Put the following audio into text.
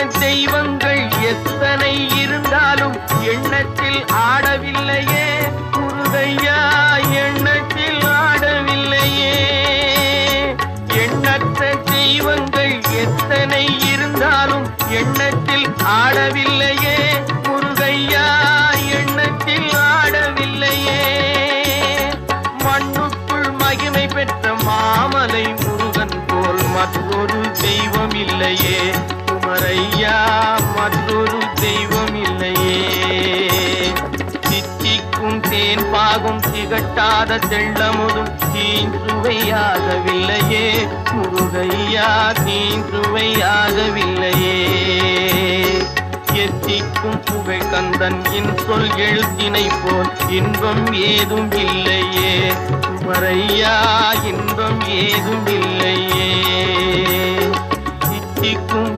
தெய்வங்கள் எத்தனை இருந்தாலும் எண்ணத்தில் ஆடவில்லையே முருகையா, எண்ணத்தில் ஆடவில்லையே. எண்ணற்ற தெய்வங்கள் எத்தனை இருந்தாலும் எண்ணத்தில் ஆடவில்லையே முருகையா, எண்ணத்தில் ஆடவில்லையே. மண்ணுக்குள் மகிமை பெற்ற மாமலை முருகன் போல் மற்றொரு தெய்வம் இல்லையே குமரையா, மற்றொரு தெய்வம் இல்லையே. தித்திக்கும் தேன் பாகும் திகட்டாத தெள்ளமுதும் தீஞ்சுவையாகவில்லையே முருகையா, தீஞ்சுவையாகவில்லையே. எத்திக்கும் புகழ் கந்தன் சொல் எழுத்தினை போல் இன்பம் ஏதும் இல்லையே குமரையா, இன்பம் ஏதும் இல்லையே. தித்திக்கும்